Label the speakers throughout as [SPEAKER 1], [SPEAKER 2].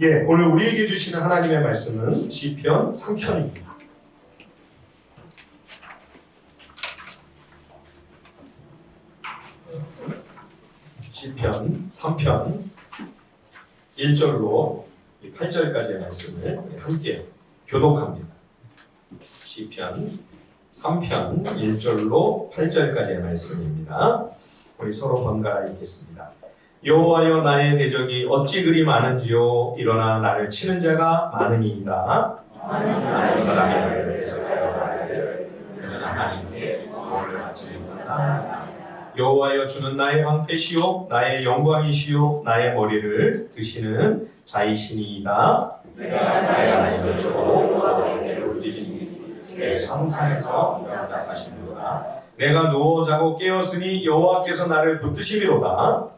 [SPEAKER 1] 예, 오늘 우리에게 주시는 하나님의 말씀은 시편 3편입니다. 시편 3편 1절로 8절까지의 말씀을 함께 교독합니다. 시편 3편 1절로 8절까지의 말씀입니다. 우리 서로 번갈아 읽겠습니다. 여호와여, 나의 대적이 어찌 그리 많은지요. 일어나 나를 치는 자가 많으니이다. 많은 사람이 나를 대적하여 말하기를 그는 하나님께 구원을 받지 못한다. 여호와여, 주는 나의 방패시요 나의 영광이시요 나의 머리를 드시는 자이시니이다. 내가 나의 눈으로 어떻게 부르짖으니 내 성산에서 응답하시는도다. 내가 누워 자고 깨었으니 여호와께서 나를 붙드시리로다.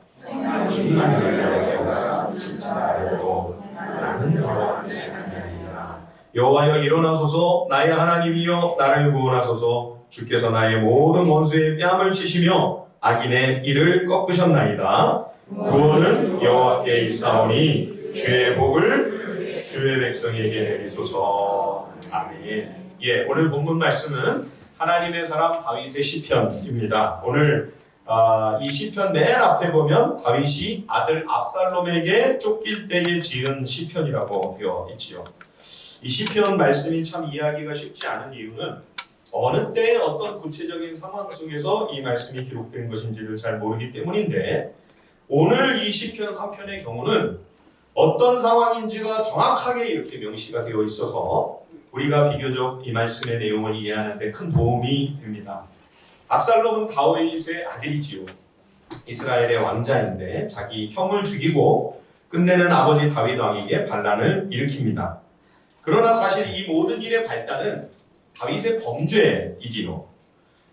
[SPEAKER 1] 주님만을 내게 역사 칭찬하려고 나는 걸어가지 아니하리라. 여호와여, 일어나소서. 나의 하나님이여, 나를 구원하소서. 주께서 나의 모든 원수의 뺨을 치시며 악인의 이를 꺾으셨나이다. 구원은 여호와께 있사오니 주의 복을 주의 백성에게 내리소서. 아멘. 예, 오늘 본문 말씀은 하나님의 사람 다윗의 시편입니다. 오늘 이 시편 맨 앞에 보면 다윗이 아들 압살롬에게 쫓길 때에 지은 시편이라고 되어 있지요. 이 시편 말씀이 참 이해하기가 쉽지 않은 이유는 어느 때 어떤 구체적인 상황 속에서 이 말씀이 기록된 것인지를 잘 모르기 때문인데, 오늘 이 시편 3편의 경우는 어떤 상황인지가 정확하게 이렇게 명시가 되어 있어서 우리가 비교적 이 말씀의 내용을 이해하는 데 큰 도움이 됩니다. 압살롬은 다윗의 아들이지요. 이스라엘의 왕자인데 자기 형을 죽이고 끝내는 아버지 다윗 왕에게 반란을 일으킵니다. 그러나 사실 이 모든 일의 발단은 다윗의 범죄이지요.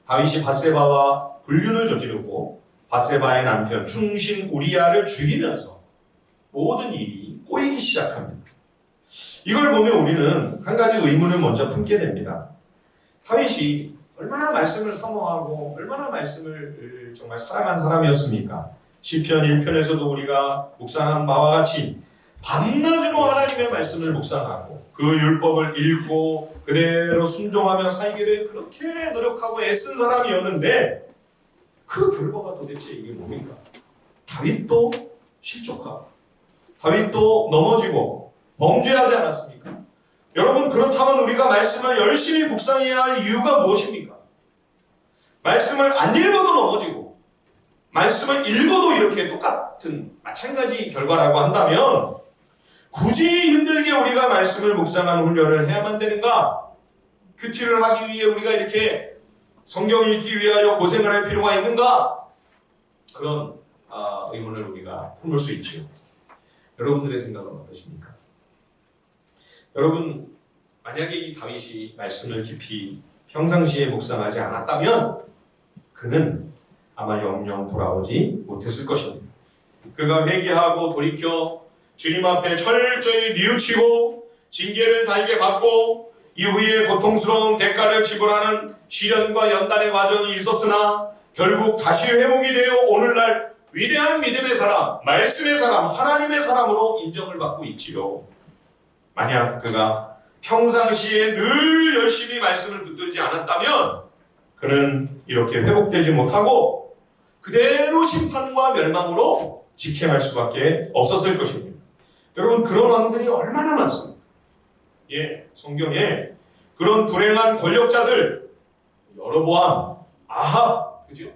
[SPEAKER 1] 다윗이 밧세바와 불륜을 저지르고 밧세바의 남편 충신 우리야를 죽이면서 모든 일이 꼬이기 시작합니다. 이걸 보면 우리는 한 가지 의문을 먼저 품게 됩니다. 다윗이 얼마나 말씀을 사모하고 얼마나 말씀을 정말 사랑한 사람이었습니까? 시편 1편에서도 우리가 묵상한 바와 같이 밤낮으로 하나님의 말씀을 묵상하고 그 율법을 읽고 그대로 순종하며 살기를 그렇게 노력하고 애쓴 사람이었는데, 그 결과가 도대체 이게 뭡니까? 다윗도 실족하고 다윗도 넘어지고 범죄하지 않았습니까? 여러분, 그렇다면 우리가 말씀을 열심히 묵상해야 할 이유가 무엇입니까? 말씀을 안 읽어도 넘어지고 말씀을 읽어도 이렇게 똑같은 마찬가지 결과라고 한다면 굳이 힘들게 우리가 말씀을 묵상하는 훈련을 해야만 되는가? 큐티를 하기 위해 우리가 이렇게 성경 읽기 위하여 고생을 할 필요가 있는가? 그런 의문을 우리가 품을 수 있죠. 여러분들의 생각은 어떠십니까? 여러분, 만약에 이 다윗이 말씀을 깊이 평상시에 묵상하지 않았다면 그는 아마 영영 돌아오지 못했을 것입니다. 그가 회개하고 돌이켜 주님 앞에 철저히 뉘우치고 징계를 달게 받고 이후에 고통스러운 대가를 지불하는 시련과 연단의 과정이 있었으나 결국 다시 회복이 되어 오늘날 위대한 믿음의 사람, 말씀의 사람, 하나님의 사람으로 인정을 받고 있지요. 만약 그가 평상시에 늘 열심히 말씀을 붙들지 않았다면 그는 이렇게 회복되지 못하고 그대로 심판과 멸망으로 직행할 수밖에 없었을 것입니다. 여러분, 그런 왕들이 얼마나 많습니까? 예, 성경에 그런 불행한 권력자들, 여로보암, 아합, 그죠?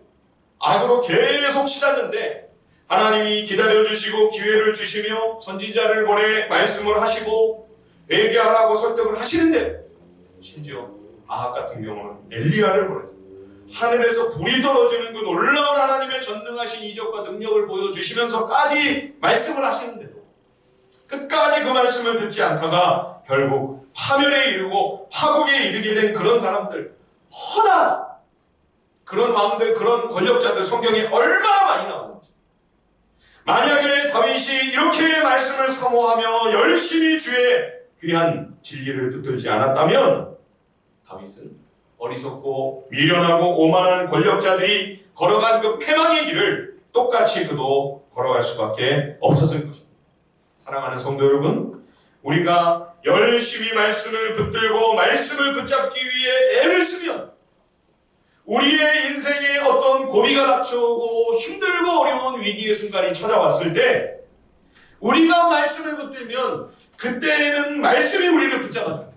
[SPEAKER 1] 악으로 계속 치닫는데 하나님이 기다려주시고 기회를 주시며 선지자를 보내 말씀을 하시고 회개하라고 설득을 하시는데, 심지어 아합 같은 경우는 엘리야를 보내서 하늘에서 불이 떨어지는 그 놀라운 하나님의 전능하신 이적과 능력을 보여주시면서까지 말씀을 하시는데도 끝까지 그 말씀을 듣지 않다가 결국 파멸에 이르고 파국에 이르게 된 그런 사람들, 허다! 그런 왕들, 그런 권력자들 성경에 얼마나 많이 나오는지. 만약에 다윗이 이렇게 말씀을 사모하며 열심히 주의 귀한 진리를 붙들지 않았다면 다윗은 어리석고 미련하고 오만한 권력자들이 걸어간 그 패망의 길을 똑같이 그도 걸어갈 수밖에 없었을 것입니다. 사랑하는 성도 여러분, 우리가 열심히 말씀을 붙들고 말씀을 붙잡기 위해 애를 쓰면 우리의 인생에 어떤 고비가 닥쳐오고 힘들고 어려운 위기의 순간이 찾아왔을 때 우리가 말씀을 붙들면 그때는 말씀이 우리를 붙잡아줍니다.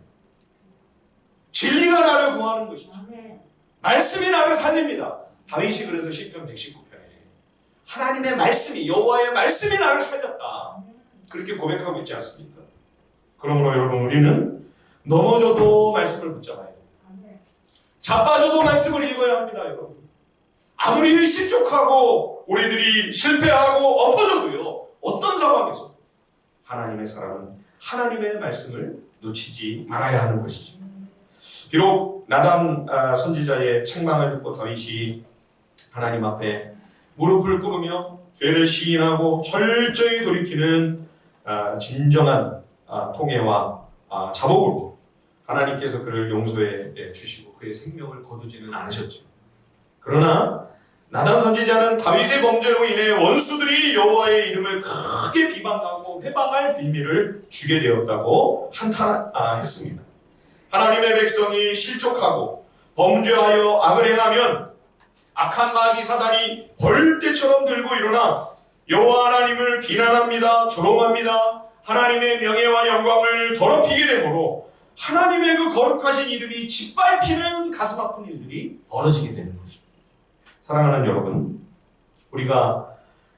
[SPEAKER 1] 진리가 나를 구하는 것이죠. 말씀이 나를 살립니다. 다윗이 그래서 시편 119편에 하나님의 말씀이, 여호와의 말씀이 나를 살렸다, 그렇게 고백하고 있지 않습니까? 그러므로 여러분, 우리는 넘어져도 말씀을 붙잡아야 됩니다. 자빠져도 말씀을 읽어야 합니다. 여러분, 아무리 실족하고 우리들이 실패하고 엎어져도요, 어떤 상황에서 하나님의 사람은 하나님의 말씀을 놓치지 말아야 하는 것이죠. 비록 나단 선지자의 책망을 듣고 다윗이 하나님 앞에 무릎을 꿇으며 죄를 시인하고 철저히 돌이키는 진정한 통회와 자복으로 하나님께서 그를 용서해 주시고 그의 생명을 거두지는 않으셨죠. 그러나 나단 선지자는 다윗의 범죄로 인해 원수들이 여호와의 이름을 크게 비방하고 회방할 빌미를 주게 되었다고 한탄했습니다. 하나님의 백성이 실족하고 범죄하여 악을 행하면 악한 마귀 사단이 벌떼처럼 들고 일어나 여호와 하나님을 비난합니다. 조롱합니다. 하나님의 명예와 영광을 더럽히게 되므로 하나님의 그 거룩하신 이름이 짓밟히는 가슴 아픈 일들이 벌어지게 되는 것입니다. 사랑하는 여러분, 우리가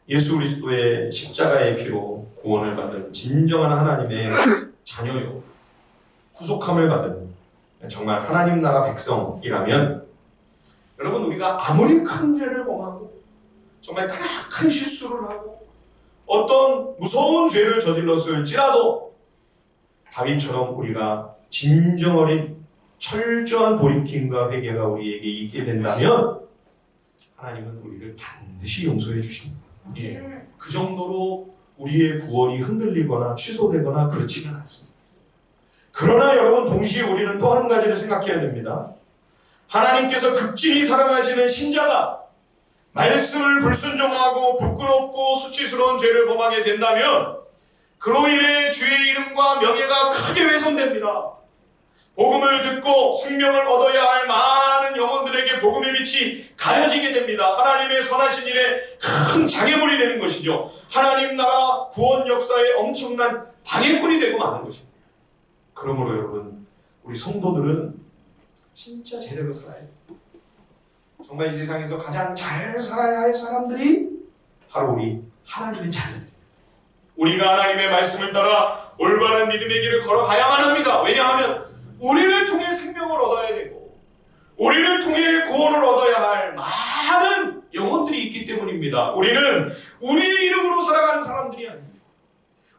[SPEAKER 1] 예수 그리스도의 십자가의 피로 구원을 받은 진정한 하나님의 자녀요, 구속함을 받은 정말 하나님 나라 백성이라면, 여러분, 우리가 아무리 큰 죄를 범하고 정말 큰 실수를 하고 어떤 무서운 죄를 저질렀을지라도 다윗처럼 우리가 진정 어린 철저한 돌이킴과 회개가 우리에게 있게 된다면 하나님은 우리를 반드시 용서해 주십니다. 예, 그 정도로 우리의 구원이 흔들리거나 취소되거나 그렇지는 않습니다. 그러나 여러분, 동시에 우리는 또 한 가지를 생각해야 됩니다. 하나님께서 극진히 사랑하시는 신자가 말씀을 불순종하고 부끄럽고 수치스러운 죄를 범하게 된다면 그로 인해 주의 이름과 명예가 크게 훼손됩니다. 복음을 듣고 생명을 얻어야 할 많은 영혼들에게 복음의 빛이 가려지게 됩니다. 하나님의 선하신 일에 큰 장애물이 되는 것이죠. 하나님 나라 구원 역사에 엄청난 방해꾼이 되고 마는 것입니다. 그러므로 여러분, 우리 성도들은 진짜 제대로 살아야 돼요. 정말 이 세상에서 가장 잘 살아야 할 사람들이 바로 우리 하나님의 자녀들입니다. 우리가 하나님의 말씀을 따라 올바른 믿음의 길을 걸어가야만 합니다. 왜냐하면 우리를 통해 생명을 얻어야 되고 우리를 통해 구원을 얻어야 할 많은 영혼들이 있기 때문입니다. 우리는 우리의 이름으로 살아가는 사람들이 아닙니다.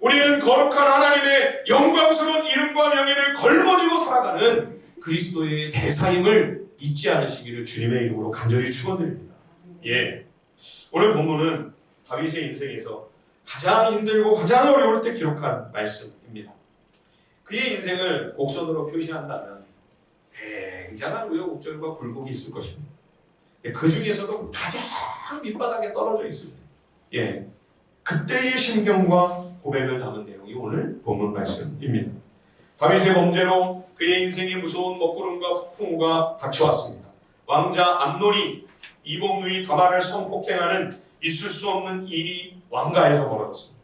[SPEAKER 1] 우리는 거룩한 하나님의 영광스러운 이름과 명예를 걸머쥐고 살아가는 그리스도의 대사임을 잊지 않으시기를 주님의 이름으로 간절히 축원드립니다. 예, 오늘 본문은 다윗의 인생에서 가장 힘들고 가장 어려울 때 기록한 말씀입니다. 그의 인생을 곡선으로 표시한다면 굉장한 우여곡절과 굴곡이 있을 것입니다. 그 중에서도 가장 밑바닥에 떨어져 있습니다. 예, 그때의 심경과 고백을 담은 내용이 오늘 본문 말씀입니다. 다윗의 범죄로 그의 인생에 무서운 먹구름과 폭풍우가 닥쳐왔습니다. 왕자 암논이 이복누이 다말을 성폭행하는 있을 수 없는 일이 왕가에서 벌어졌습니다.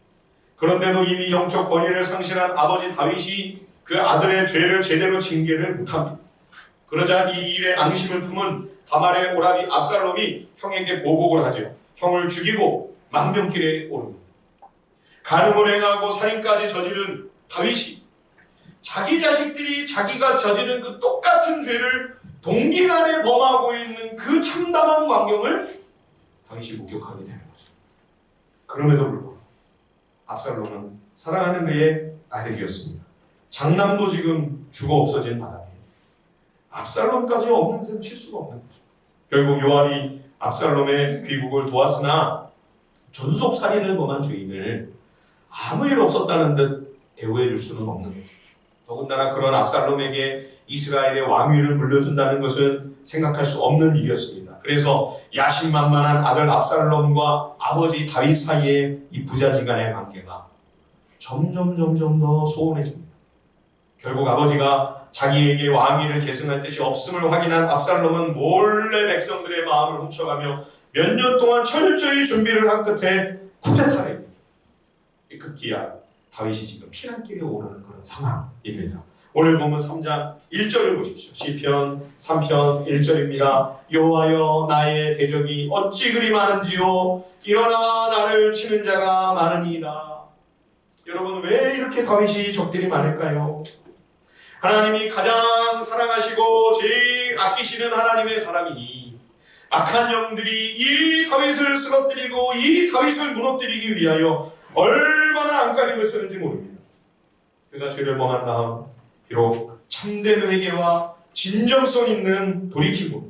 [SPEAKER 1] 그런데도 이미 영적 권위를 상실한 아버지 다윗이 그 아들의 죄를 제대로 징계를 못합니다. 그러자 이 일에 앙심을 품은 다말의 오라비 압살롬이 형에게 보복을 하죠. 형을 죽이고 망명길에 오릅니다. 간음을 행하고 살인까지 저지른 다윗이 자기 자식들이 자기가 저지른 그 똑같은 죄를 동기간에 범하고 있는 그 참담한 광경을 다윗이 목격하게 되는 거죠. 그럼에도 불구하고 압살롬은 사랑하는 그의 아들이었습니다. 장남도 지금 죽어 없어진 바람에 압살롬까지 없는 셈 칠 수가 없는 거죠. 결국 요압이 압살롬의 귀국을 도왔으나 존속살인을 범한 죄인을 아무 일 없었다는 듯 대우해 줄 수는 없는 거죠. 더군다나 그런 압살롬에게 이스라엘의 왕위를 물려준다는 것은 생각할 수 없는 일이었습니다. 그래서 야심만만한 아들 압살롬과 아버지 다윗 사이의 이 부자지간의 관계가 점점 더 소원해집니다. 결국 아버지가 자기에게 왕위를 계승할 뜻이 없음을 확인한 압살롬은 몰래 백성들의 마음을 훔쳐가며 몇 년 동안 철저히 준비를 한 끝에 쿠데타를 일으킵니다. 급기야 다윗이 지금 피난길에 오르는 그런 상황입니다. 오늘 보면 3장 1절을 보십시오. 시편 3편 1절입니다. 여호와여 나의 대적이 어찌 그리 많은지요 일어나 나를 치는 자가 많으니이다. 여러분 왜 이렇게 다윗이 적들이 많을까요? 하나님이 가장 사랑하시고 제일 아끼시는 하나님의 사람이니 악한 영들이 이 다윗을 쓰러뜨리고 이 다윗을 무너뜨리기 위하여 얼마나 안간힘을 쓰는지 모릅니다. 그가 죄를 범한 다음 비록 참된 회개와 진정성 있는 돌이킴으로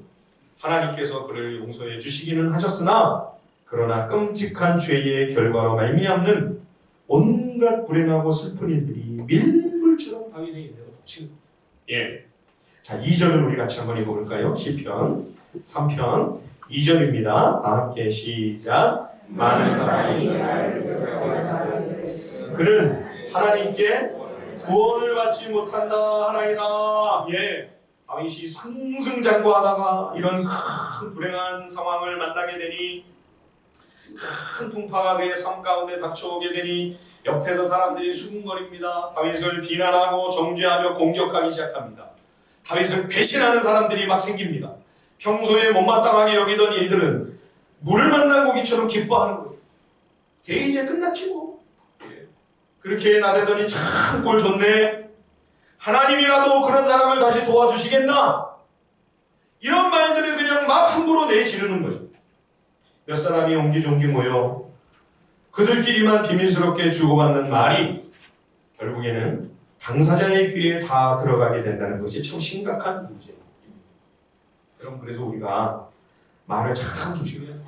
[SPEAKER 1] 하나님께서 그를 용서해 주시기는 하셨으나 그러나 끔찍한 죄의 결과로 말미암는 온갖 불행하고 슬픈 일들이 밀물처럼 다윗의 인생을 덮치는 겁니다. 예. 자, 2절을 우리 같이 한번 읽어볼까요? 시편 3편 2절입니다. 다 함께 시작. 많은 사람이 그는 하나님께 구원을 받지 못한다 하나이다. 예. 다윗이 상승장구하다가 이런 큰 불행한 상황을 만나게 되니 큰 풍파가 그의 삶 가운데 닥쳐오게 되니 옆에서 사람들이 수군거립니다. 다윗을 비난하고 정죄하며 공격하기 시작합니다. 다윗을 배신하는 사람들이 막 생깁니다. 평소에 못마땅하게 여기던 일들은 물을 만난 고기처럼 기뻐하는 거예요. 걔 이제 끝났지 뭐. 그렇게 나대더니 참 꼴 좋네. 하나님이라도 그런 사람을 다시 도와주시겠나? 이런 말들을 그냥 막 함부로 내지르는 거죠. 몇 사람이 옹기종기 모여 그들끼리만 비밀스럽게 주고받는 말이 결국에는 당사자의 귀에 다 들어가게 된다는 것이 참 심각한 문제입니다. 여러분 그래서 우리가 말을 참 조심해야 돼요.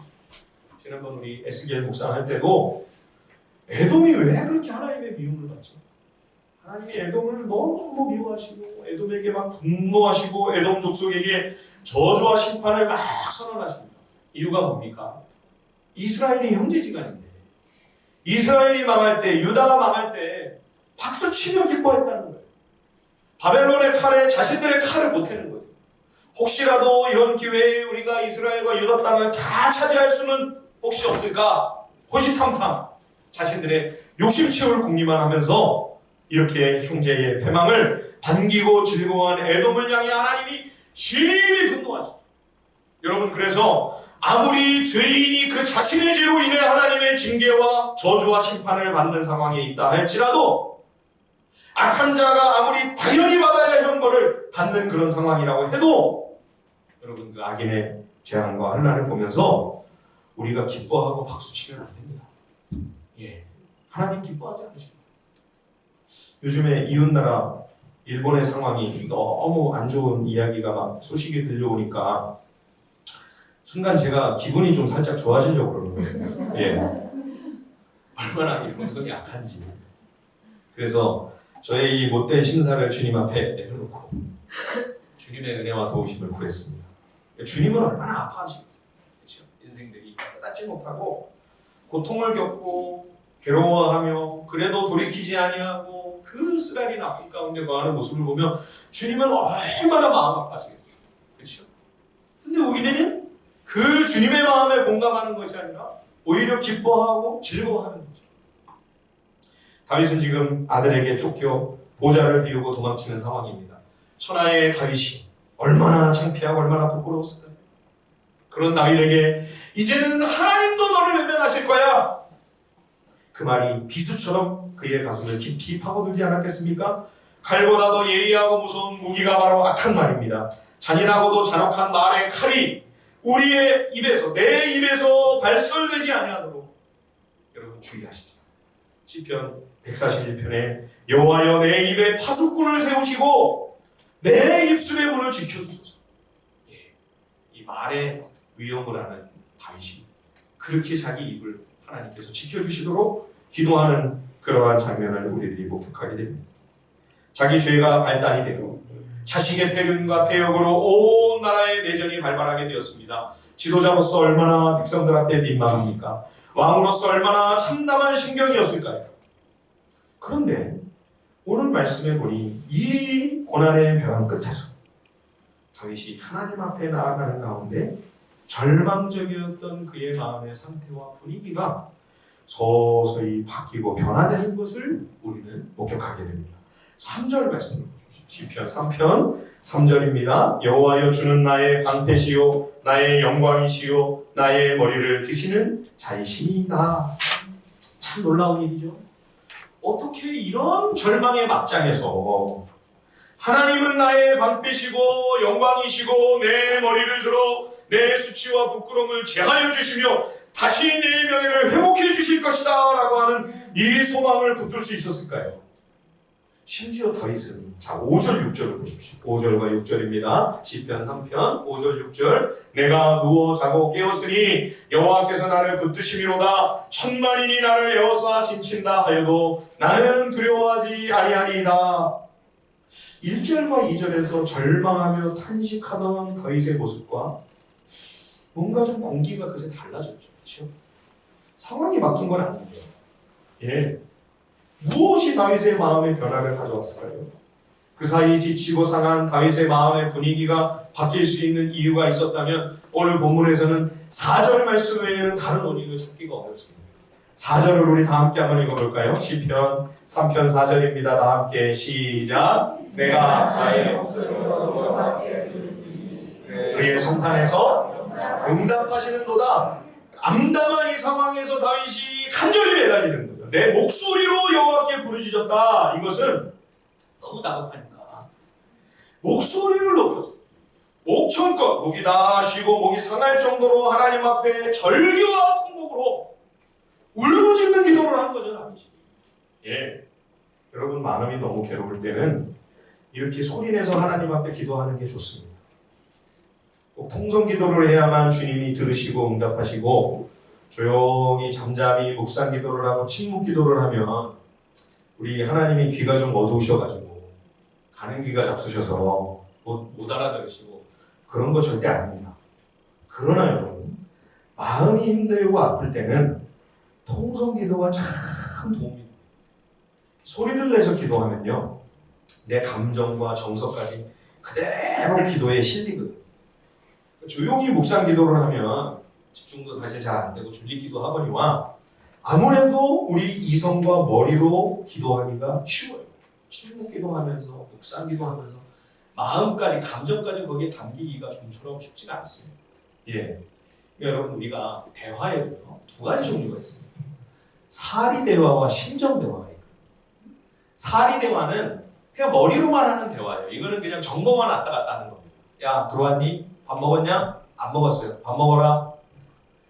[SPEAKER 1] 지난번 우리 에스겔 묵상 할 때도 에돔이 왜 그렇게 하나님의 미움을 받죠? 하나님이 에돔을 너무 미워하시고 에돔에게 막 분노하시고 에돔 족속에게 저주와 심판을 막 선언하십니다. 이유가 뭡니까? 이스라엘이 형제지간인데 이스라엘이 망할 때 유다가 망할 때 박수치며 기뻐했다는 거예요. 바벨론의 칼에 자신들의 칼을 보태는 거예요. 혹시라도 이런 기회에 우리가 이스라엘과 유다 땅을 다 차지할 수는 혹시 없을까? 호시탐탐 자신들의 욕심 채울 궁리만 하면서 이렇게 형제의 패망을 반기고 즐거워한 에돔을 향해 하나님이 심히 분노하죠. 여러분 그래서 아무리 죄인이 그 자신의 죄로 인해 하나님의 징계와 저주와 심판을 받는 상황에 있다 할지라도 악한 자가 아무리 당연히 받아야 할 형벌을 받는 그런 상황이라고 해도 여러분 그 악인의 재앙과 환난을 보면서 우리가 기뻐하고 박수치면 안 됩니다. 예, 하나님 기뻐하지 않으십니다. 요즘에 이웃나라 일본의 상황이 너무 안 좋은 이야기가 막 소식이 들려오니까 순간 제가 기분이 좀 살짝 좋아지려고 그러는 거예요. 예, 얼마나 일본성이 악한지. 그래서 저의 이 못된 심사를 주님 앞에 내려놓고 주님의 은혜와 도우심을 구했습니다. 주님은 얼마나 아파하시겠어요. 그렇죠? 인생들이 깨닫지 못하고 고통을 겪고 괴로워하며 그래도 돌이키지 아니하고 그 쓰라린 아픔 가운데 거하는 모습을 보면 주님은 얼마나 마음 아파하시겠어요. 그렇죠? 근데 우리는 그 주님의 마음에 공감하는 것이 아니라 오히려 기뻐하고 즐거워하는 거죠. 다윗은 지금 아들에게 쫓겨 보좌를 비우고 도망치는 상황입니다. 천하의 다윗이 얼마나 창피하고 얼마나 부끄러웠을까요? 그런 다윗에게 이제는 하나님도 너를 외면하실 거야. 그 말이 비수처럼 그의 가슴을 깊이 파고들지 않았겠습니까? 칼보다 더 예리하고 무서운 무기가 바로 악한 말입니다. 잔인하고도 잔혹한 말의 칼이 우리의 입에서 내 입에서 발설되지 아니하도록 여러분 주의하십시오. 시편 141편에 여호와여 내 입에 파수꾼을 세우시고 내 입술의 문을 지켜주소서. 예, 이 말의 위험을 아는 다윗이 그렇게 자기 입을 하나님께서 지켜주시도록 기도하는 그러한 장면을 우리들이 목격하게 됩니다. 자기 죄가 발단이 되고 자식의 폐륜과 폐역으로 온 나라의 내전이 발발하게 되었습니다. 지도자로서 얼마나 백성들 앞에 민망합니까? 왕으로서 얼마나 참담한 심경이었을까요? 그런데 오늘 말씀에 보니 이 고난의 벼랑 끝에서 다윗이 하나님 앞에 나아가는 가운데 절망적이었던 그의 마음의 상태와 분위기가 서서히 바뀌고 변화되는 것을 우리는 목격하게 됩니다. 3절 말씀을 보십시오. 시편 3편 3절입니다. 여호와여 주는 나의 방패시요 나의 영광이시요 나의 머리를 드시는 자이시니이다. 참 놀라운 일이죠. 어떻게 이런 절망의 막장에서 하나님은 나의 방패시고 영광이시고 내 머리를 들어 내 수치와 부끄러움을 제하여 주시며 다시 내 명예를 회복해 주실 것이다 라고 하는 이 소망을 붙들 수 있었을까요? 심지어 다윗은 자 5절 6절을 보십시오. 5절과 6절입니다. 시편 3편 5절 6절 내가 누워 자고 깨었으니 여호와께서 나를 붙드심이로다. 천만인이 나를 에워싸 진친다 하여도 나는 두려워하지 아니하리이다. 1절과 2절에서 절망하며 탄식하던 다윗의 모습과 뭔가 좀 공기가 그새 달라졌죠. 그렇죠? 상황이 바뀐 건 아닌데요. 예. 무엇이 다윗의 마음의 변화를 가져왔을까요? 그 사이 지치고 상한 다윗의 마음의 분위기가 바뀔 수 있는 이유가 있었다면 오늘 본문에서는 4절 말씀 외에는 다른 원인을 찾기가 어렵습니다. 4절을 우리 다 함께 한번 읽어볼까요? 시편 3편 4절입니다. 다 함께 시작. 내가 나의 그의 성산에서 응답하시는도다. 암담한 이 상황에서 다윗이 간절히 매달리는 거죠. 내 목소리로 여호와께 부르짖었다. 이것은 너무 다급하니까 목소리를 높였어. 목청껏 목이 다 쉬고 목이 상할 정도로 하나님 앞에 절규와 통곡으로 울부짖는 기도를 한 거죠. 다윗이. 예. 여러분 마음이 너무 괴로울 때는 이렇게 소리내서 하나님 앞에 기도하는 게 좋습니다. 꼭 통성 기도를 해야만 주님이 들으시고 응답하시고 조용히 잠잠히 묵상 기도를 하고 침묵 기도를 하면 우리 하나님이 귀가 좀 어두우셔가지고 가는 귀가 잡수셔서 못 알아들으시고 그런 거 절대 아닙니다. 그러나 여러분 마음이 힘들고 아플 때는 통성 기도가 참 도움이 됩니다. 소리를 내서 기도하면요 내 감정과 정서까지 그대로 기도에 실리거든요. 조용히 묵상 기도를 하면 집중도 사실 잘 안 되고 졸리기도 하거니와 아무래도 우리 이성과 머리로 기도하기가 쉬워요. 침묵 기도하면서 묵상 기도하면서 마음까지 감정까지 거기에 담기기가 좀처럼 쉽지가 않습니다. 예, 여러분 우리가 대화에도요 두 가지 종류가 있습니다. 사리 대화와 심정 대화가 있거든요. 사리 대화는 그냥 머리로만 하는 대화예요. 이거는 그냥 정보만 왔다 갔다 하는 겁니다. 야 들어왔니? 밥 먹었냐? 안 먹었어요. 밥 먹어라.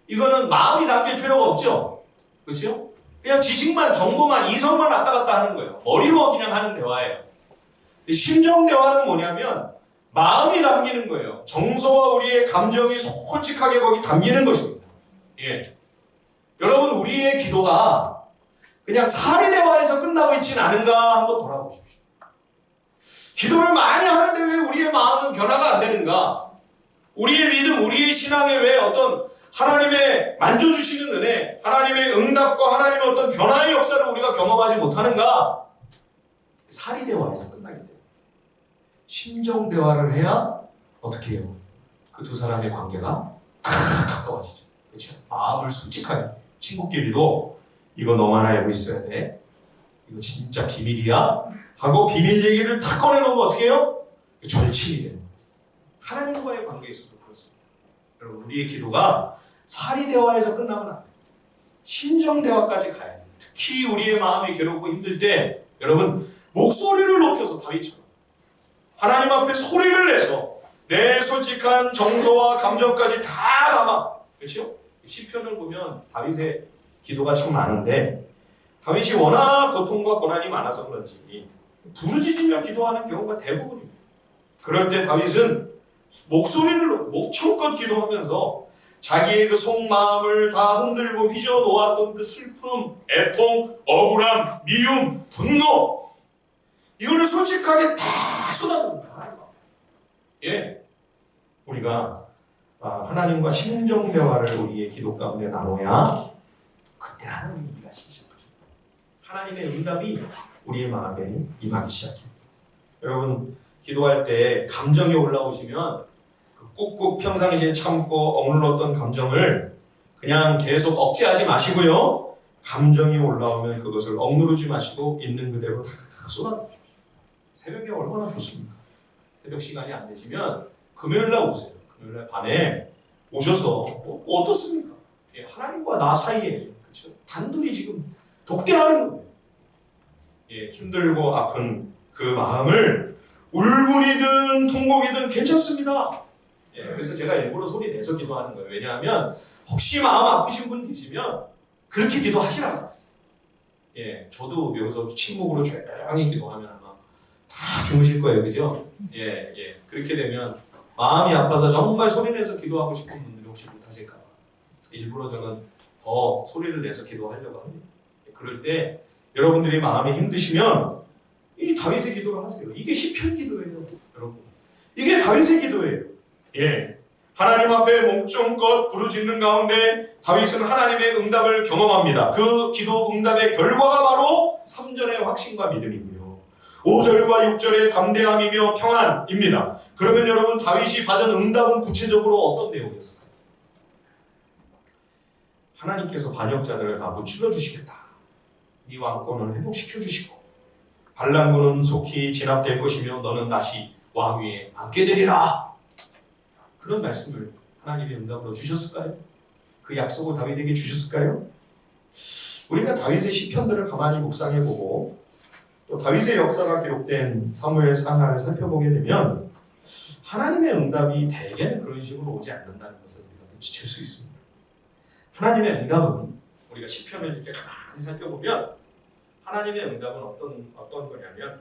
[SPEAKER 1] 이거는 마음이 담길 필요가 없죠. 그렇죠? 그냥 지식만, 정보만, 이성만 왔다 갔다 하는 거예요. 머리로 그냥 하는 대화예요. 심정 대화는 뭐냐면 마음이 담기는 거예요. 정서와 우리의 감정이 솔직하게 거기 담기는 것입니다. 예. 여러분 우리의 기도가 그냥 사리 대화에서 끝나고 있지는 않은가 한번 돌아보십시오. 기도를 많이 하는데 왜 우리의 마음은 변화가 안 되는가? 우리의 믿음, 우리의 신앙에 왜 어떤 하나님의 만져주시는 은혜, 하나님의 응답과 하나님의 어떤 변화의 역사를 우리가 경험하지 못하는가? 사리 대화에서 끝나기 때문에 심정 대화를 해야 어떻게 해요? 그 두 사람의 관계가 다 가까워지죠. 그렇죠? 마음을 솔직하게 친구끼리도 이거 너만 알고 있어야 돼. 이거 진짜 비밀이야. 하고 비밀 얘기를 다 꺼내놓으면 어떻게 해요? 절친이 되는 거예요. 하나님과의 관계에 있어서 그렇습니다. 여러분 우리의 기도가 사리 대화에서 끝나면 안 돼요. 심정 대화까지 가야 돼요. 특히 우리의 마음이 괴롭고 힘들 때 여러분 목소리를 높여서 다윗처럼 하나님 앞에 소리를 내서 내 솔직한 정서와 감정까지 다 담아. 그렇죠? 시편을 보면 다윗의 기도가 참 많은데 다윗이 워낙 고통과 고난이 많아서 그런지 부르짖으며 기도하는 경우가 대부분입니다. 그럴 때 다윗은 목소리를 목청껏 기도하면서 자기의 그 속마음을 다 흔들고 휘저 놓았던 그 슬픔, 애통, 억울함, 미움, 분노 이거를 솔직하게 다 쏟아냅니다. 예, 우리가 하나님과 심정 대화를 우리의 기도 가운데 나눠야 그때 하나님이 일하시는 것입니다. 하나님의 응답이 우리의 마음에 임하기 시작해요. 여러분 기도할 때 감정이 올라오시면 꾹꾹 평상시에 참고 억눌렀던 감정을 그냥 계속 억제하지 마시고요. 감정이 올라오면 그것을 억누르지 마시고 있는 그대로 다 쏟아내십시오. 새벽에 얼마나 좋습니까? 새벽 시간이 안 되시면 금요일날 오세요. 금요일날 밤에 오셔서 어떻습니까? 하나님과 나 사이에 그렇죠? 단둘이 지금 독대하는 거예요. 힘들고 아픈 그 마음을 울분이든 통곡이든 괜찮습니다. 그래서 제가 일부러 소리 내서 기도하는 거예요. 왜냐하면 혹시 마음 아프신 분 계시면 그렇게 기도하시라고. 저도 여기서 침묵으로 조용히 기도하면 아마 다 주무실 거예요. 그죠? 그렇게 되면 마음이 아파서 정말 소리 내서 기도하고 싶은 분들이 혹시 못하실까 봐 일부러 저는 더 소리를 내서 기도하려고 합니다. 그럴 때 여러분들이 마음이 힘드시면 이 다윗의 기도를 하세요. 이게 시편 기도예요. 여러분. 이게 다윗의 기도예요. 하나님 앞에 목종껏 부르짖는 가운데 다윗은 하나님의 응답을 경험합니다. 그 기도 응답의 결과가 바로 3절의 확신과 믿음이고요. 5절과 6절의 담대함이며 평안입니다. 그러면 여러분 다윗이 받은 응답은 구체적으로 어떤 내용이었을까요? 하나님께서 반역자들을 다 무찔러 주시겠다. 네 왕권을 회복시켜 주시고 반란군은 속히 진압될 것이며 너는 다시 왕위에 앉게 되리라. 그런 말씀을 하나님의 응답으로 주셨을까요? 그 약속을 다윗에게 주셨을까요? 우리가 다윗의 시편들을 가만히 묵상해보고 또 다윗의 역사가 기록된 사무엘 상하를 살펴보게 되면 하나님의 응답이 대개는 그런 식으로 오지 않는다는 것을 우리가 눈치챌 수 있습니다. 하나님의 응답은 우리가 시편을 이렇게 가만히 살펴보면 하나님의 응답은 어떤 거냐면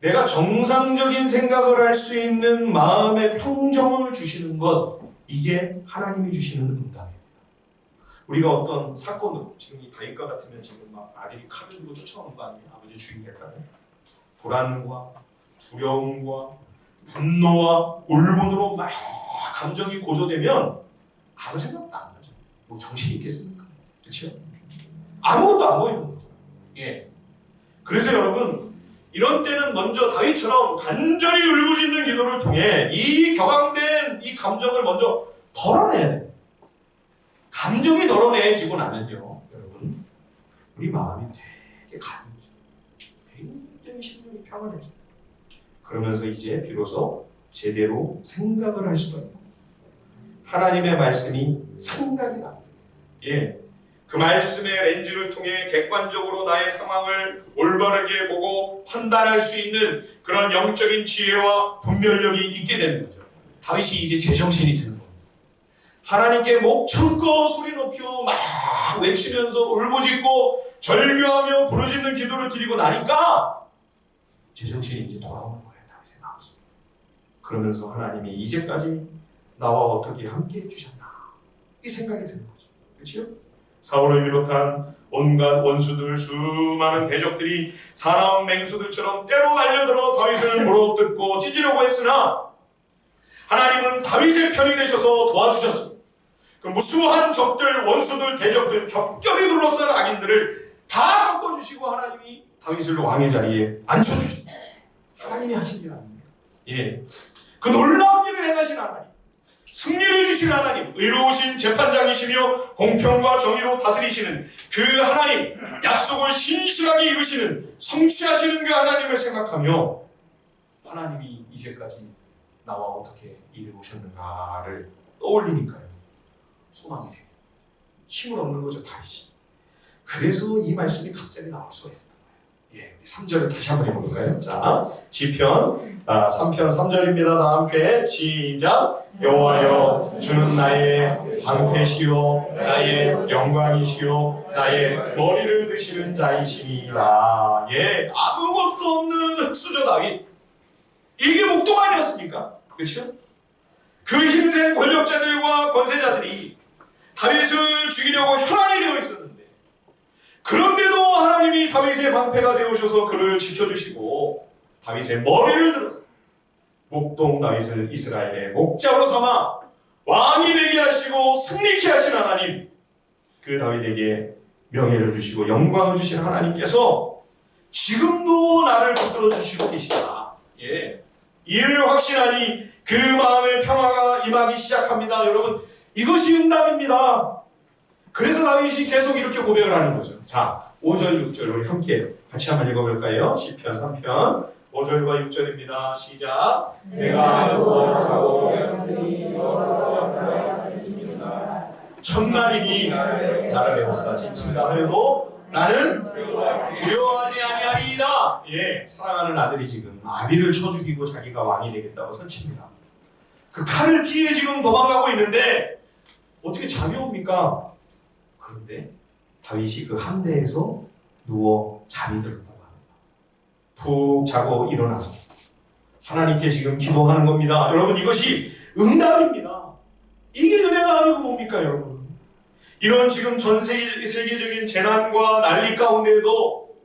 [SPEAKER 1] 내가 정상적인 생각을 할 수 있는 마음의 평정을 주시는 것, 이게 하나님이 주시는 응답입니다. 우리가 어떤 사건으로 지금 이 다윗과 같으면 지금 막 아들이 칼을 들고 쫓아오는 거 아니에요? 아버지 죽이겠다는 불안과 두려움과 분노와 울분으로 막 감정이 고조되면 아무 생각도 안 나죠. 뭐 정신이 있겠습니까? 그렇죠? 아무것도 안 보이는 거죠. 그래서 여러분 이런 때는 먼저 다윗처럼 간절히 울부짖는 기도를 통해 이 격앙된 이 감정을 먼저 덜어내야 돼요. 감정이 덜어내지고 나면요, 여러분 우리 마음이 되게 가벼워져요. 굉장히 심령이 평안해져요. 그러면서 이제 비로소 제대로 생각을 할 수가 있고 하나님의 말씀이 생각이 납니다. 그 말씀의 렌즈를 통해 객관적으로 나의 상황을 올바르게 보고 판단할 수 있는 그런 영적인 지혜와 분별력이 있게 되는 거죠. 다윗이 이제 제정신이 드는 겁니다. 하나님께 목청껏 소리 높여 막 외치면서 울부짖고 절규하며 부르짖는 기도를 드리고 나니까 제정신이 이제 돌아오는 거예요. 다윗의 마음속에. 그러면서 하나님이 이제까지 나와 어떻게 함께 해주셨나 이 생각이 드는 거죠. 그렇죠? 사울을 비롯한 온갖 원수들 수많은 대적들이 사나운 맹수들처럼 때로 달려들어 다윗을 물어뜯고 찢으려고 했으나 하나님은 다윗의 편이 되셔서 도와주셨습니다. 그 무수한 적들, 원수들, 대적들, 겹겹이 둘러싼 악인들을 다 꺾어주시고 하나님이 다윗을 왕의 자리에 앉혀주셨다. 하나님이 하신 일 아닙니까? 그 놀라운 일을 행하신 하나님, 승리를 주신 하나님, 의로우신 재판장이시며 공평과 정의로 다스리시는 그 하나님, 약속을 신실하게 이루시는 성취하시는 그 하나님을 생각하며 하나님이 이제까지 나와 어떻게 일을 오셨는가를 떠올리니까요, 소망이 생겨요. 힘을 얻는 거죠, 다윗이. 그래서 이 말씀이 갑자기 나올 수가 있었던 거예요. 3절을 다시 한번 해볼까요? 자, 시편 3편 3절입니다. 다 함께 시작. 여호와여, 주는 나의 방패시요 나의 영광이시요 나의 머리를 드시는 자이시니라. 아무것도 없는 흑수저 다윗, 이게 목동 아니었습니까? 그렇죠? 그 힘센 권력자들과 권세자들이 다윗을 죽이려고 혈안이 되어 있었는데, 그런데도 하나님이 다윗의 방패가 되어주셔서 그를 지켜주시고 다윗의 머리를 들어서 목동 다윗을 이스라엘의 목자로 삼아 왕이 되게 하시고 승리케 하신 하나님, 그 다윗에게 명예를 주시고 영광을 주신 하나님께서 지금도 나를 붙들어 주시고 계시다. 예. 이를 확신하니 그 마음의 평화가 임하기 시작합니다. 여러분, 이것이 응답입니다. 그래서 다윗이 계속 이렇게 고백을 하는 거죠. 자, 5절, 6절 우리 함께 같이 한번 읽어볼까요? 시편 3편 5절과 6절입니다. 시작. 내가 천만인이 나를 배웠사 지친다 하여도 나는 두려워하지 아니하리이다. 예, 사랑하는 아들이 지금 아비를 쳐 죽이고 자기가 왕이 되겠다고 설칩니다. 그 칼을 피해 지금 도망가고 있는데 어떻게 잠이 옵니까? 그런데 다윗이 그 함대에서 누워 잠이 들었다고 합니다. 푹 자고 일어나서 하나님께 지금 기도하는 겁니다. 여러분, 이것이 응답입니다. 이게 은혜가 아니고 뭡니까, 여러분? 이런 지금 전 세계적인 재난과 난리 가운데에도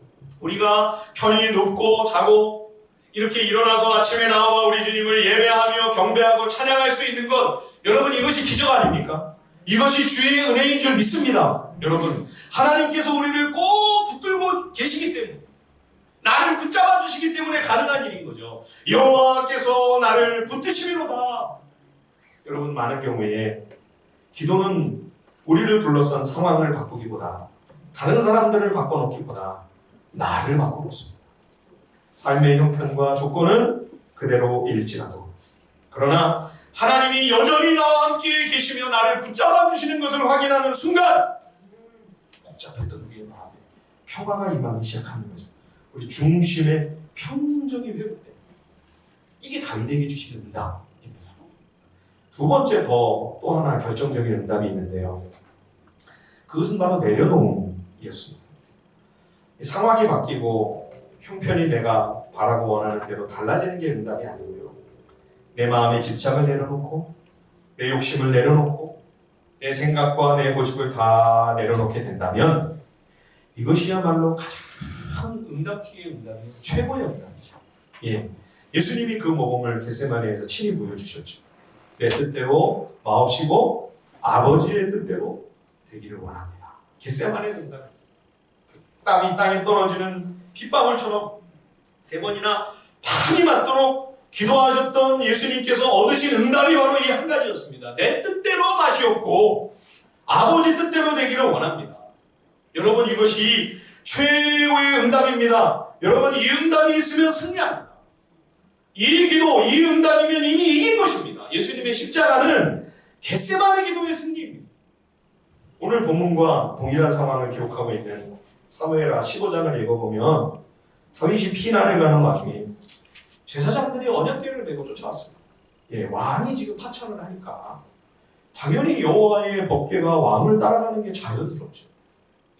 [SPEAKER 1] 우리가 편히 눕고 자고 이렇게 일어나서 아침에 나와 우리 주님을 예배하며 경배하고 찬양할 수 있는 것, 여러분, 이것이 기적 아닙니까? 이것이 주의 은혜인 줄 믿습니다. 여러분, 하나님께서 우리를 꼭 붙들고 계시기 때문에, 나를 붙잡아 주시기 때문에 가능한 일인 거죠. 여호와께서 나를 붙드시미로다. 여러분, 많은 경우에 기도는 우리를 둘러싼 상황을 바꾸기보다, 다른 사람들을 바꿔놓기보다 나를 바꿔놓습니다. 삶의 형편과 조건은 그대로일지라도, 그러나 하나님이 여전히 나와 함께 계시며 나를 붙잡아 주시는 것을 확인하는 순간 복잡했던 우리의 마음에 평화가 임하기 시작하는 거죠. 우리 중심의 평정이 회복됩니다. 이게 다윗에게 주신 응답입니다. 두 번째 또 하나 결정적인 응답이 있는데요. 그것은 바로 내려놓음이었습니다. 상황이 바뀌고 형편이 내가 바라고 원하는 대로 달라지는 게 응답이 아니고요. 내 마음의 집착을 내려놓고, 내 욕심을 내려놓고, 내 생각과 내 고집을 다 내려놓게 된다면 이것이야말로 가장 응답 중의 응답이에요. 최고의 응답이죠. 예. 예수님이 그 모범을 겟세마네에서 친히 보여주셨죠. 내 뜻대로 마옵시고 아버지의 뜻대로 되기를 원합니다. 겟세마네 등산에서 땀이 땅에 떨어지는 핏방울처럼 3번이나 밤이 맞도록 기도하셨던 예수님께서 얻으신 응답이 바로 이 한 가지였습니다. 내 뜻대로 마시옵고 아버지 뜻대로 되기를 원합니다. 여러분, 이것이 최고의 응답입니다. 여러분, 이 응답이 있으면 승리합니다. 이 기도, 이 응답이면 이미 이긴 것입니다. 예수님의 십자가는 겟세마네 기도의 승리입니다. 오늘 본문과 동일한 상황을 기록하고 있는 사무엘하 15장을 읽어보면 다윗이 피난을 가는 와중에 제사장들이 언약궤를 메고 쫓아왔습니다. 예, 왕이 지금 파천을 하니까 당연히 여호와의 법궤가 왕을 따라가는 게 자연스럽죠.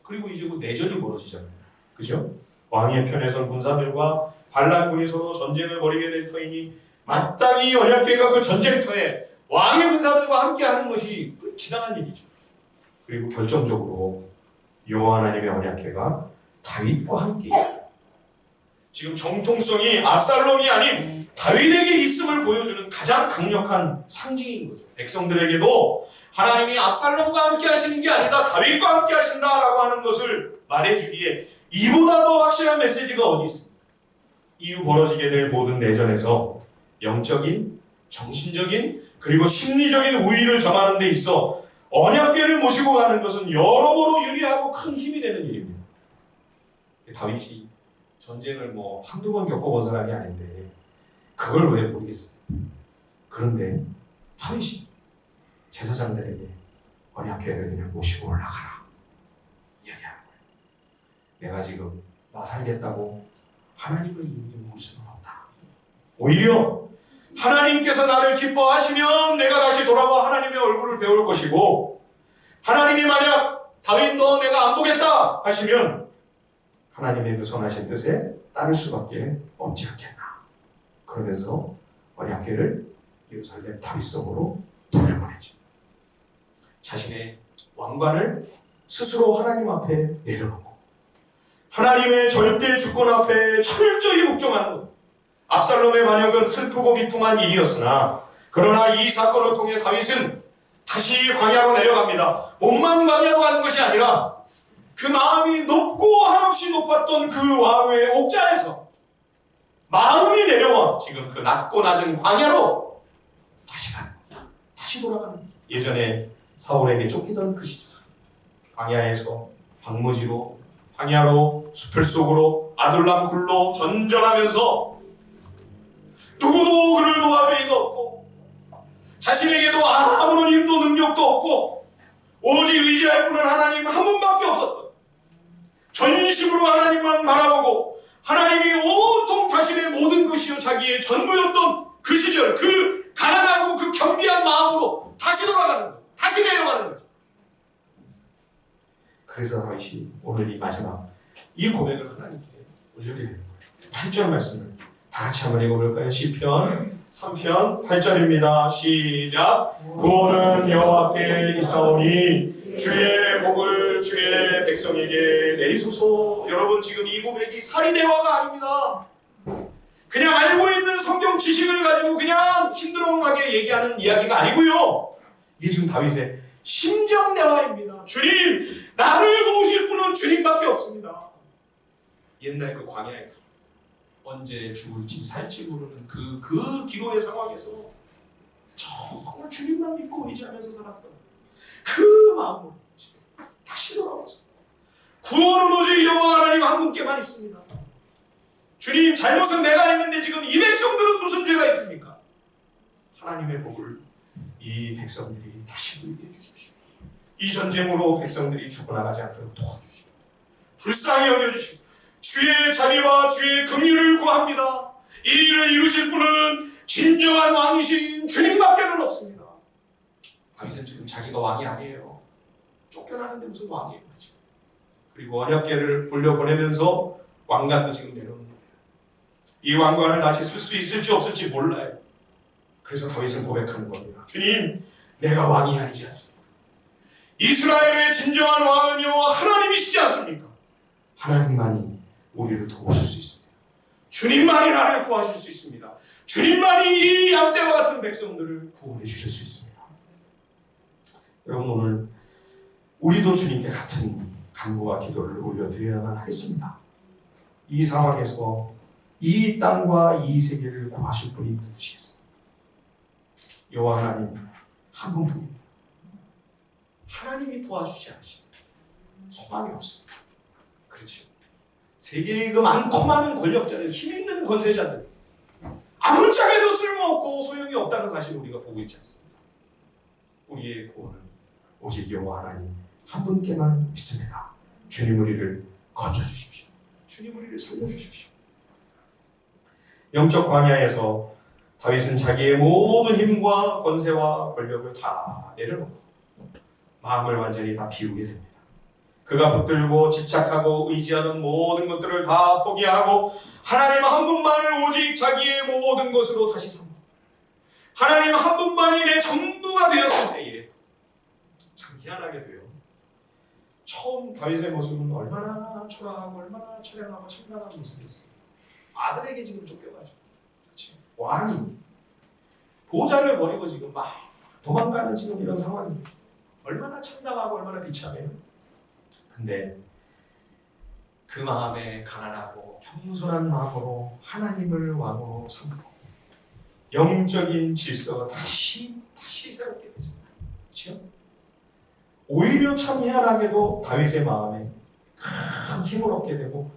[SPEAKER 1] 그리고 이제 곧 내전이 벌어지잖아요. 그죠? 왕의 편에 선 군사들과 반란군이 서로 전쟁을 벌이게 될 터이니 마땅히 언약궤가 그 전쟁터에 왕의 군사들과 함께하는 것이 지당한 일이죠. 그리고 결정적으로 여호와 하나님의 언약궤가 다윗과 함께 있어요. 지금 정통성이 압살롬이 아닌 다윗에게 있음을 보여주는 가장 강력한 상징인 거죠. 백성들에게도 하나님이 압살롬과 함께 하시는 게 아니다, 다윗과 함께 하신다라고 하는 것을 말해주기에 이보다 더 확실한 메시지가 어디 있습니까? 이후 벌어지게 될 모든 내전에서 영적인, 정신적인, 그리고 심리적인 우위를 점하는 데 있어 언약궤를 모시고 가는 것은 여러모로 유리하고 큰 힘이 되는 일입니다. 다윗이 전쟁을 한두 번 겪어본 사람이 아닌데 그걸 왜 모르겠어요. 그런데 다윗이 제사장들에게 언약궤를 그냥 모시고 올라가라 이야기하는 거예요. 내가 지금 나 살겠다고 하나님을 이미 볼 수는 없다. 오히려 하나님께서 나를 기뻐하시면 내가 다시 돌아와 하나님의 얼굴을 배울 것이고, 하나님이 만약 다윗 너 내가 안 보겠다 하시면 하나님의 그 선하신 뜻에 따를 수밖에 없지 않겠나. 그러면서 언약궤를 예루살렘 다윗성으로 돌려보내죠. 자신의 왕관을 스스로 하나님 앞에 내려놓고 하나님의 절대 주권 앞에 철저히 복종하는 것. 압살롬의 반역은 슬프고 비통한 일이었으나, 그러나 이 사건을 통해 다윗은 다시 광야로 내려갑니다. 몸만 광야로 가는 것이 아니라 그 마음이 높고 한없이 높았던 그 왕의 옥좌에서 마음이 내려와 지금 그 낮고 낮은 광야로 다시 돌아가는 거예요. 예전에 사울에게 쫓기던 그 시절 광야에서 광무지로 광야로 숲을 속으로 아둘람 굴로 전전하면서 누구도 그를 도와줄 리가 없고 자신에게도 아무런 힘도 능력도 없고 오직 의지할 분은 하나님 한 분밖에 없었던 전심으로 하나님만 바라보고 하나님이 온통 자신의 모든 것이요 자기의 전부였던 그 시절 그 가난하고 그 겸비한 마음으로 다시 돌아가는 거예요. 다시 내려가는 거죠. 그래서 다윗이 오늘 이 마지막 이 고백을 하나님께 올려드리는 거예요. 8절 말씀을 다 같이 한번 읽어볼까요? 시편 3편 8절입니다. 시작. 구원은 여호와께 있사오니 주의 복을 주의 백성에게 내리소서. 여러분 지금 이 고백이 사리대화가 아닙니다. 그냥 알고 있는 성경 지식을 가지고 그냥 신드롬하게 얘기하는 이야기가 아니고요. 이게 지금 다윗의 심정 대화입니다. 주님, 나를 도우실 분은 주님밖에 없습니다. 옛날 그 광야에서 언제 죽을지 살지 모르는 그 기로의 상황에서 정말 주님만 믿고 의지하면서 살았던 그 마음으로 다시 돌아왔습니다. 구원은 오직 여호와 하나님 한 분께만 있습니다. 주님, 잘못은 내가 했는데 지금 이 백성들은 무슨 죄가 있습니까? 하나님의 복을 이 백성들이 다시 누리게 해주십시오. 이 전쟁으로 백성들이 죽어나가지 않도록 도와주시고 불쌍히 여겨주시고 주의 자비와 주의 긍휼을 구합니다. 이 일을 이루실 분은 진정한 왕이신 주님밖에는 없습니다. 다윗은 지금 자기가 왕이 아니에요. 쫓겨나는데 무슨 왕이에요. 그렇죠? 그리고 언약궤를 돌려보내면서 왕관도 지금 내려오는 거예요. 이 왕관을 다시 쓸 수 있을지 없을지 몰라요. 그래서 다윗은 고백하는 겁니다. 주님, 내가 왕이 아니지 않습니까? 이스라엘의 진정한 왕은요 하나님이시지 않습니까? 하나님만이 우리를 도우실 수 있습니다. 주님만이 나를 구하실 수 있습니다. 주님만이 이 양떼와 같은 백성들을 구원해 주실 수 있습니다. 여러분 오늘 우리도 주님께 같은 간구와 기도를 올려드려야만 하겠습니다. 이 상황에서 이 땅과 이 세계를 구하실 분이 누구시겠습니까? 여호와 하나님 한 분뿐입니다. 하나님이 도와주지 않으시면 소망이 없습니다. 그렇죠? 세계의 그 많고 많은 권력자들, 힘있는 권세자들 아무짝에도 쓸모없고 소용이 없다는 사실을 우리가 보고 있지 않습니까? 우리의 구원은 오직 여호와 하나님 한 분께만 있습니다. 주님 우리를 건져주십시오. 주님 우리를 살려주십시오. 영적 광야에서 다윗은 자기의 모든 힘과 권세와 권력을 다 내려놓고 마음을 완전히 다 비우게 됩니다. 그가 붙들고 집착하고 의지하는 모든 것들을 다 포기하고 하나님 한 분만을 오직 자기의 모든 것으로 다시 삼고 하나님 한 분만이 내 전부가 되었을 때에 참 희한하게도요. 처음 다윗의 모습은 얼마나 초라하고 얼마나 처량하고 참나한 모습이었어요. 아들에게 지금 쫓겨가지고 그치? 왕이 보좌를 버리고 지금 막 도망가는 지금 이런 상황입니다. 얼마나 참담하고 얼마나 비참해요. 근데 그 마음에 가난하고 겸손한 마음으로 하나님을 왕으로 삼고 영적인 질서가 다시 새롭게 되죠. 그렇죠? 오히려 참 희한하게도 다윗의 마음에 큰 힘을 얻게 되고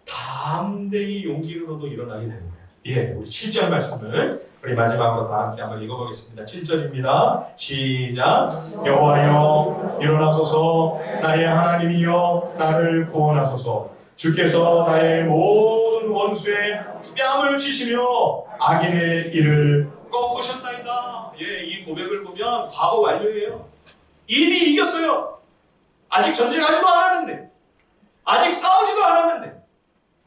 [SPEAKER 1] 담대히 용기를 얻어 일어나게 되는 거예요. 예, 우리 7절 말씀을 우리 마지막으로 다 함께 한번 읽어보겠습니다. 7절입니다. 시작. 여호와여 일어나소서. 나의 하나님이여 나를 구원하소서. 주께서 나의 모든 원수의 뺨을 치시며 악인의 일을 꺾으셨나이다. 예, 이 고백을 보면 과거 완료예요. 이미 이겼어요. 아직 전쟁하지도 않았는데, 아직 싸우지도 않았는데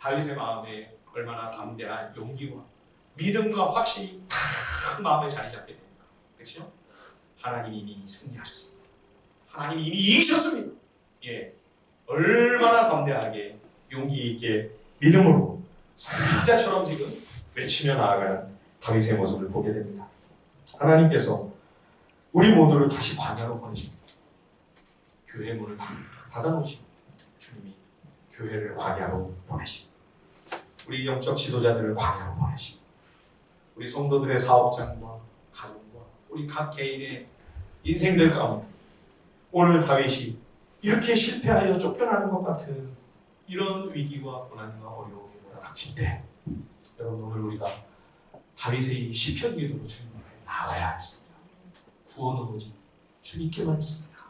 [SPEAKER 1] 다윗의 마음에 얼마나 담대한 용기와 믿음과 확신이 탁 마음에 자리 잡게 됩니다. 그렇죠? 하나님이 이미 승리하셨습니다. 하나님이 이미 이기셨습니다. 예, 얼마나 담대하게 용기 있게 믿음으로 사자처럼 지금 외치며 나아가는 다윗의 모습을 보게 됩니다. 하나님께서 우리 모두를 다시 광야로 보내십니다. 교회 문을 다 닫아놓으시고 주님 교회를 광야로 보내시고 우리 영적 지도자들을 광야로 보내시고 우리 성도들의 사업장과 가정과 우리 각 개인의 인생들 가운데 오늘 다윗이 이렇게 실패하여 쫓겨나는 것 같은 이런 위기와 고난과 어려움이 닥칠 때 여러분 오늘 우리가 다윗의 이 시편 기도로 주님을 나아가야 하겠습니다. 구원은 오직 주님께만 있습니다.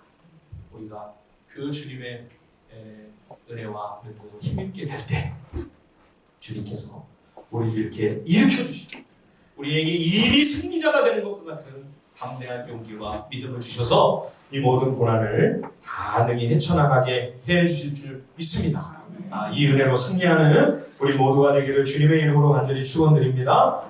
[SPEAKER 1] 우리가 그 주님의 은혜와 능력을 힘있게 될 때 주님께서 우리를 이렇게 일으켜주시고 우리에게 이미 승리자가 되는 것과 같은 담대한 용기와 믿음을 주셔서 이 모든 고난을 다 능히 헤쳐나가게 해주실 줄 믿습니다. 이 은혜로 승리하는 우리 모두가 되기를 주님의 이름으로 간절히 축원드립니다.